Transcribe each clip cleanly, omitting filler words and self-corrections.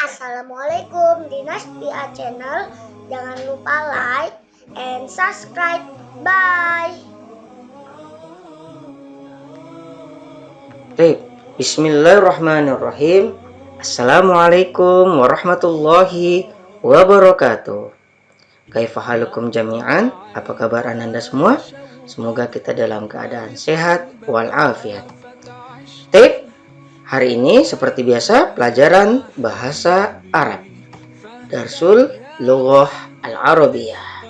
Assalamualaikum, Dinastia Channel. Jangan lupa like and subscribe. Bye. Baik, bismillahirrahmanirrahim. Assalamualaikum warahmatullahi wabarakatuh. Kaifahalukum jami'an? Apa kabar Anda semua? Semoga kita dalam keadaan sehat walafiat. Baik, hari ini seperti biasa pelajaran bahasa Arab. Darsul Lughah Al-Arabiyah.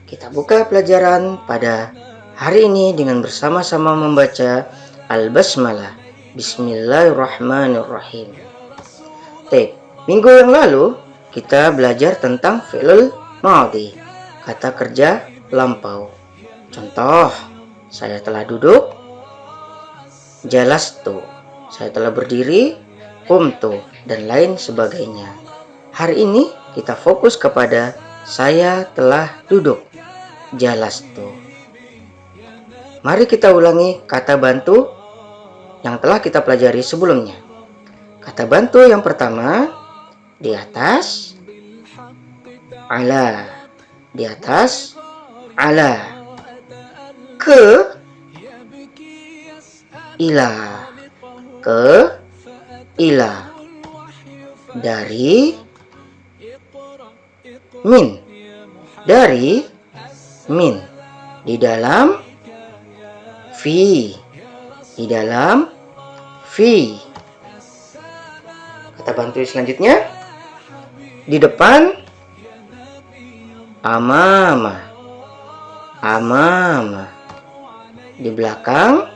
Kita buka pelajaran pada hari ini dengan bersama-sama membaca Al-Basmalah. Bismillahirrahmanirrahim. Baik, minggu yang lalu kita belajar tentang fi'lul madhi, kata kerja lampau. Contoh, saya telah duduk, jalastu, saya telah berdiri, qumtu, dan lain sebagainya. Hari ini kita fokus kepada saya telah duduk, jalastu. Mari kita ulangi kata bantu yang telah kita pelajari sebelumnya. Kata bantu yang pertama, di atas, ala, di atas, ala, ke, ila, ke, ila, dari, min, dari, min, di dalam, fi, di dalam, fi. Kata bantu selanjutnya, di depan, amama, amama, di belakang,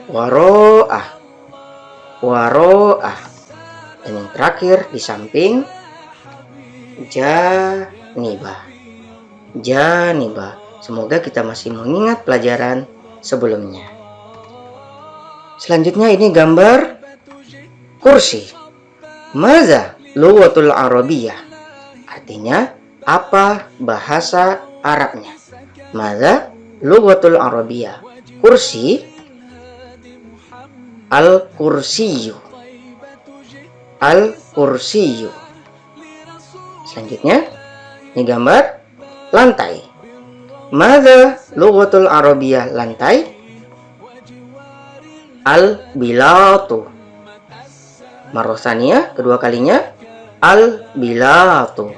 waro'ah, waro'ah, dan yang terakhir di samping, janibah, janibah. Semoga kita masih mengingat pelajaran sebelumnya. Selanjutnya ini gambar kursi. Maza lughatul Arabiyah. Artinya apa bahasa Arabnya? Maza lughatul Arabiyah. Kursi, al-kursiyu, al-kursiyu. Selanjutnya ini gambar lantai. Maza lughatul Arabiyah, lantai, al-bilatu. Marosania, kedua kalinya, al-bilatu.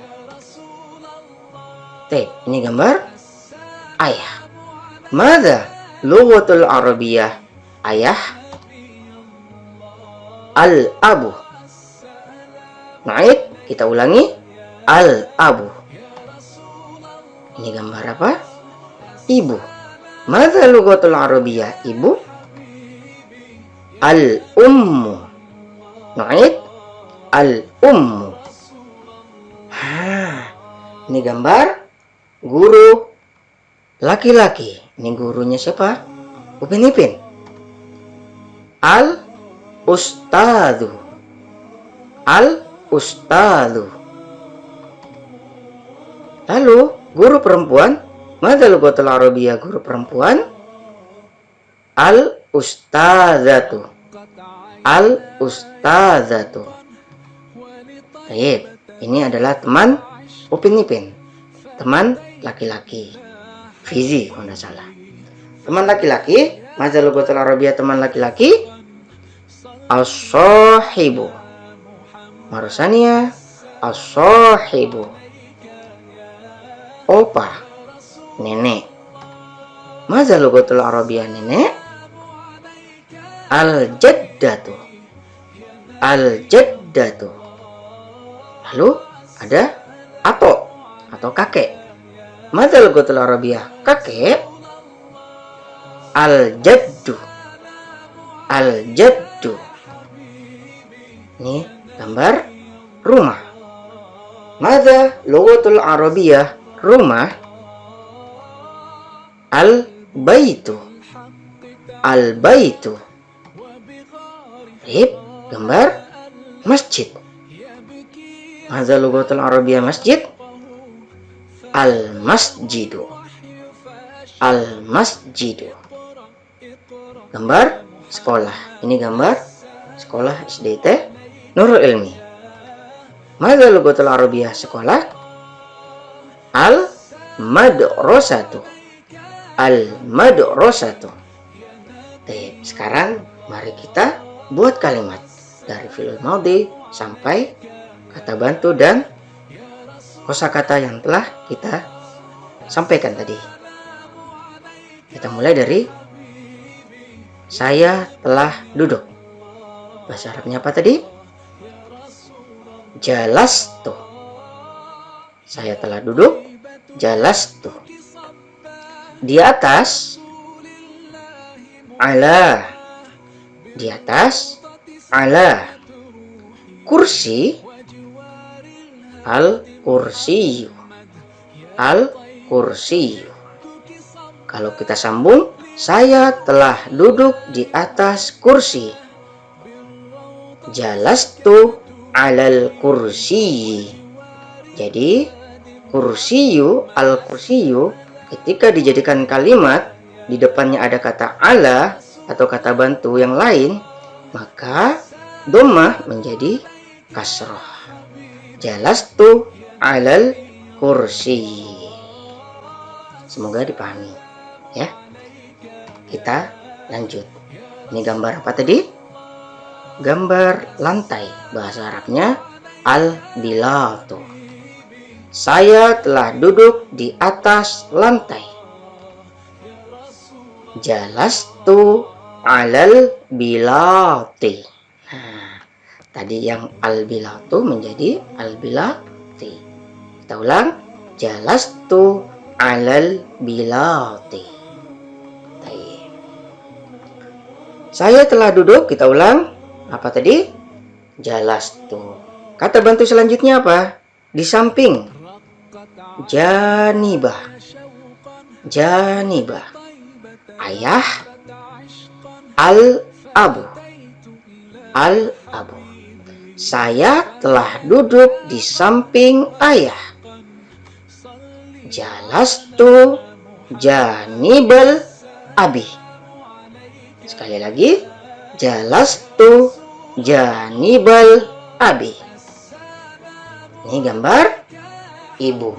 Ini gambar ayah. Maza lughatul Arabiyah, ayah, al-abu. Naik, kita ulangi, al-abu. Ini gambar apa? Ibu. Maza lughatul Arabiyah, ibu, al-ummu. Naik, al-ummu. Ini gambar guru laki-laki. Ini gurunya siapa? Upin Ipin. Al-ustadzu, al-ustadzu. Lalu guru perempuan, maza lughatul Arabiyah, guru perempuan, al-ustadzatu, al-ustadzatu. Baik, ini adalah teman Upin Ipin, teman laki-laki. Fizi kalau tidak salah. Teman laki-laki, maza lughatul Arabiyah, teman laki-laki, as-sahibu. Marosania, as-sahibu. Opa, nenek. Maza lughatul Arabiyah, nenek, al-jaddatu, al-jaddatu. Lalu ada ato atau kakek. Maza lughatul Arabiyah, kakek, al-jaddu, al-jaddu. Ini gambar rumah. Maza lughatul Arabiyah, rumah, al-baitu, al-baitu. Gambar masjid. Maza lughatul Arabiyah, masjid, al-masjidu, al-masjidu. Gambar sekolah. Ini gambar sekolah SDT Nurul Ilmi. Madza lugatul arabiyah sekolah? Al-madrasatu. Al-madrasatu. Baik, sekarang mari kita buat kalimat dari fi'il madhi sampai kata bantu dan kosakata yang telah kita sampaikan tadi. Kita mulai dari saya telah duduk. Bahasa Arabnya apa tadi? Jalastu. Saya telah duduk. Jalastu. Di atas. Ala. Di atas. Ala. Kursi. Al-kursiyu. Al-kursiyu. Kalau kita sambung, saya telah duduk di atas kursi. Jalastu alal kursi. Jadi kursiyu, al-kursiyu ketika dijadikan kalimat di depannya ada kata ala atau kata bantu yang lain, maka dhammah menjadi kasrah. Jalastu alal kursi. Semoga dipahami ya. Kita lanjut. Ini gambar apa tadi? Gambar lantai. Bahasa Arabnya al-bilatu. Saya telah duduk di atas lantai. Jalastu alal bilati. Nah, tadi yang al-bilatu menjadi al-bilati. Kita ulang. Jalastu alal bilati. Saya telah duduk, kita ulang. Apa tadi? Jalastu. Kata bantu selanjutnya apa? Di samping. Janibah. Janibah. Ayah. Al-abu. Al-abu. Saya telah duduk di samping ayah. Jalastu janibal abi. Sekali lagi, jalastu janibal abi. Ini gambar ibu.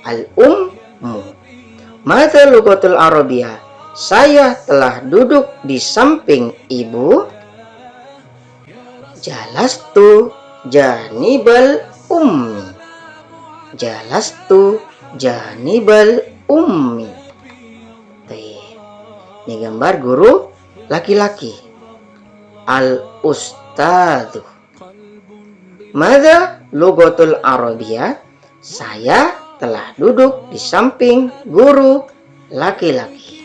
Al-ummu. Madza lugatul arabiyah? Saya telah duduk di samping ibu. Jalastu janibal ummi. Jalastu janibal ummi. Ini gambar guru laki-laki. Al-ustadzu. Madza lugatul arabiyah? Saya telah duduk di samping guru laki-laki.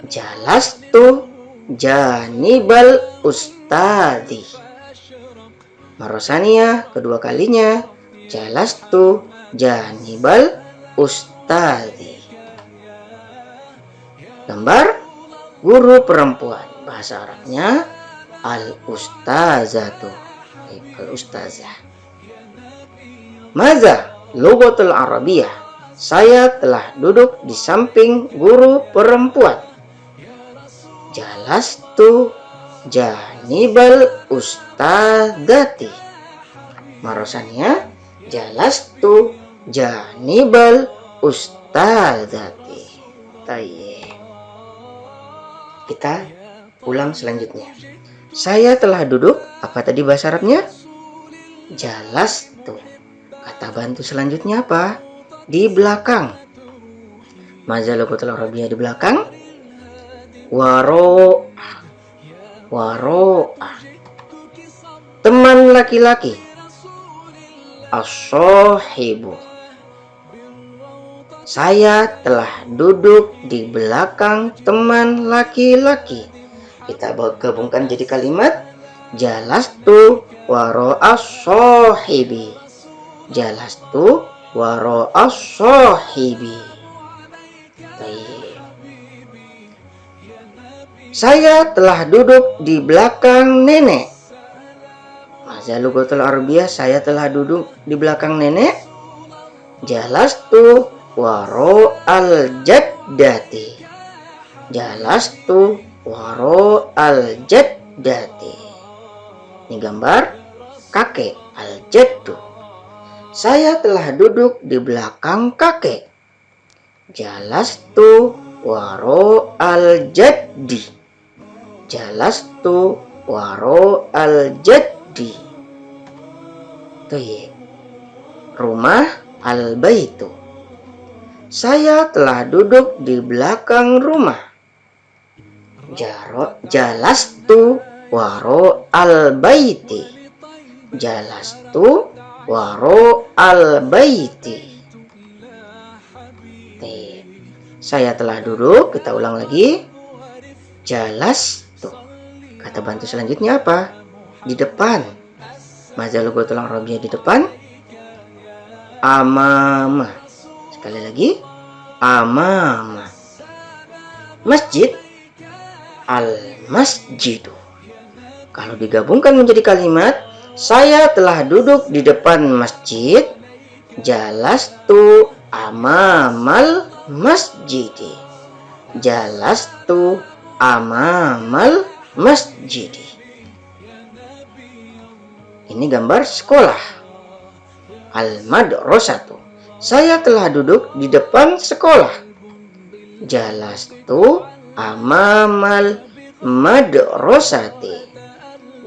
Jalastu janibal ustadzi. Marosania kedua kalinya. Jalastu janibal ustadzi. Gambar guru perempuan. Bahasa Arabnya al-ustazatu. Al-ustazah. Madza lugatul arabiyah? Saya telah duduk di samping guru perempuan. Jalastu janibal ustadzati. Marosania jalastu janibal ustadzati. Tayyib. Kita ulang selanjutnya. Saya telah duduk. Apa tadi bahasa Arabnya? Jalastu. Kata bantu selanjutnya apa? Di belakang. Madza lugatul arabiyah di belakang? Waro'a. Waro'a. Teman laki-laki. As-sahibu. Saya telah duduk di belakang teman laki-laki. Kita gabungkan jadi kalimat. Jalastu waro'as sahibi. Jalastu waro'as sahibi. Saya telah duduk di belakang nenek. Madza lugatul arabiyah? Saya telah duduk di belakang nenek. Jalastu waro'al jaddati. Jalastu waro'al jaddati. Ini gambar kakek, al-jaddu. Saya telah duduk di belakang kakek. Jalastu waro al-jaddi. Jalastu waro al-jaddi. Tuh, rumah al-baitu. Saya telah duduk di belakang rumah. Jalastu waro al-baiti. Jalastu waro al-baiti. Saya telah duduk, kita ulang lagi. Jalastu. Kata bantu selanjutnya apa? Di depan. Mazal tulang robnya di depan. Amama. Sekali lagi. Amama. Masjid. Al-masjidu. Kalau digabungkan menjadi kalimat, saya telah duduk di depan masjid. Jalastu amamal masjidi. Jalastu amamal masjidi. Ini gambar sekolah. Al-madrasatu. Saya telah duduk di depan sekolah. Jalastu amamal madrasati.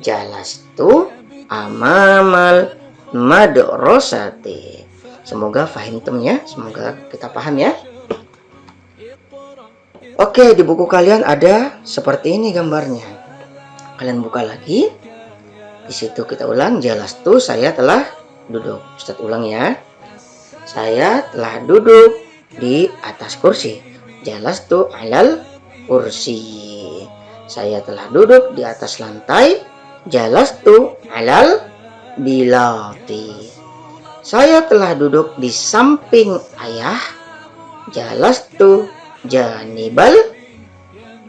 Jalastu amamal madrasati. Semoga fahimtum ya. Semoga kita paham ya. Oke, di buku kalian ada seperti ini gambarnya. Kalian buka lagi. Di situ kita ulang. Jalastu, saya telah duduk. Ustaz ulang ya. Saya telah duduk di atas kursi. Jalastu alal kursi. Saya telah duduk di atas lantai. Jalastu alal bilati. Saya telah duduk di samping ayah. Jalastu janibal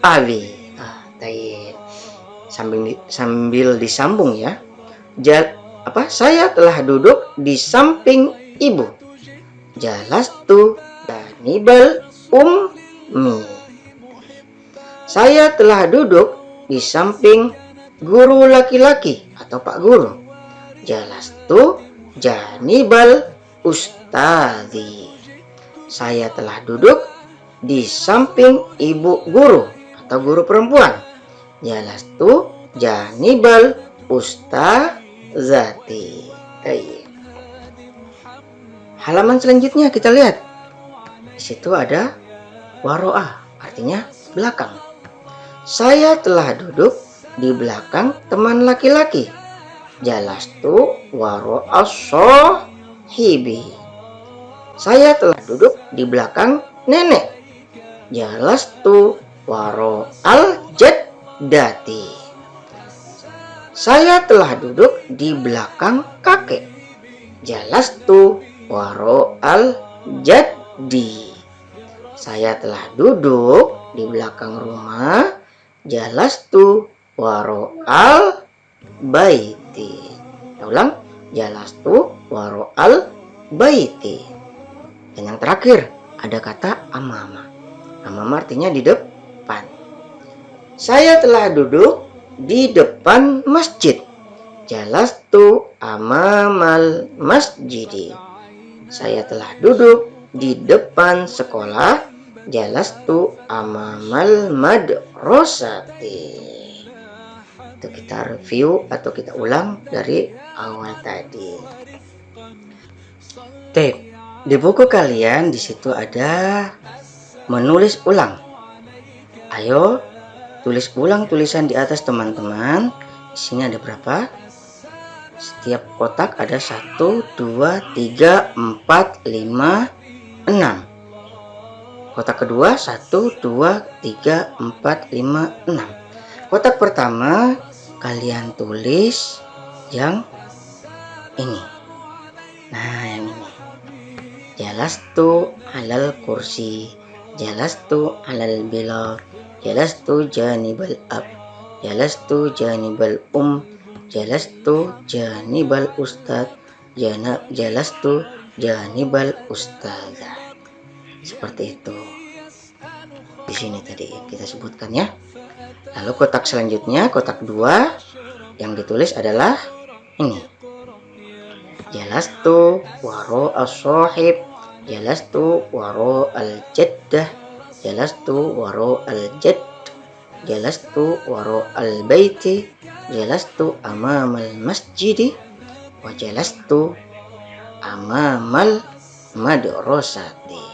abi. Sambil disambung ya. Saya telah duduk di samping ibu. Jalastu janibal ummi. Saya telah duduk di samping guru laki-laki atau pak guru. Jalastu janibal ustadzi. Saya telah duduk di samping ibu guru atau guru perempuan. Jalastu janibal ustadzati. Halaman selanjutnya kita lihat. Di situ ada waro'ah, artinya belakang. Saya telah duduk di belakang teman laki-laki. Jalastu waro'ah sohibi. Saya telah duduk di belakang nenek. Jalastu waro'al jaddati. Saya telah duduk di belakang kakek. Jalastu waro'al jaddi. Saya telah duduk di belakang rumah. Jalastu waro'al baiti. Kita ulang. Jalastu waro'al baiti. Dan yang terakhir ada kata amama. Amama artinya di depan. Saya telah duduk di depan masjid. Jalastu amamal masjidi. Saya telah duduk di depan sekolah. Jalastu amamal madrasati. Itu kita review atau kita ulang dari awal tadi. Di buku kalian di situ ada menulis ulang. Ayo tulis ulang tulisan di atas teman-teman. Di sini ada berapa? Setiap kotak ada 1, 2, 3, 4, 5, 6. Kotak kedua 1, 2, 3, 4, 5, 6. Kotak pertama kalian tulis yang ini. Nah, yang ini. Jalastu alal kursi. Jalastu alal bilal. Jalastu janibal ab. Jalastu janibal Jalastu janibal ustad. Jalastu janibal ustadzah. Seperti itu. Di sini tadi kita sebutkan ya. Lalu kotak selanjutnya, kotak 2 yang ditulis adalah ini. Jalastu waro as-sahib. Jalastu waro al-jaddah. Jalastu waro al-jadd. Jalastu waro al-baiti. Jalastu amamal masjidi. Wa jalastu amamal madrasati.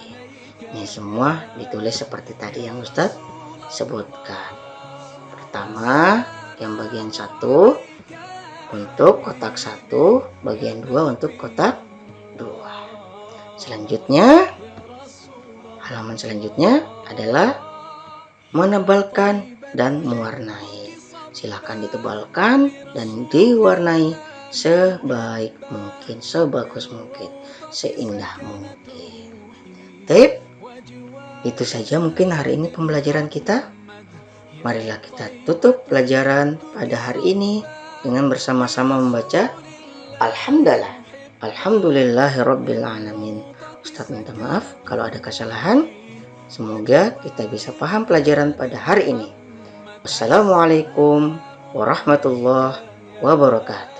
Ini semua ditulis seperti tadi yang Ustaz sebutkan. Pertama, yang bagian 1 untuk kotak 1, bagian 2 untuk kotak 2. Selanjutnya, halaman selanjutnya adalah menebalkan dan mewarnai. Silakan ditebalkan dan diwarnai sebaik mungkin, sebagus mungkin, seindah mungkin. Tip, itu saja mungkin hari ini pembelajaran kita. Marilah kita tutup pelajaran pada hari ini dengan bersama-sama membaca Alhamdulillah. Alhamdulillahirabbil alamin. Ustaz minta maaf kalau ada kesalahan. Semoga kita bisa paham pelajaran pada hari ini. Wassalamualaikum warahmatullahi wabarakatuh.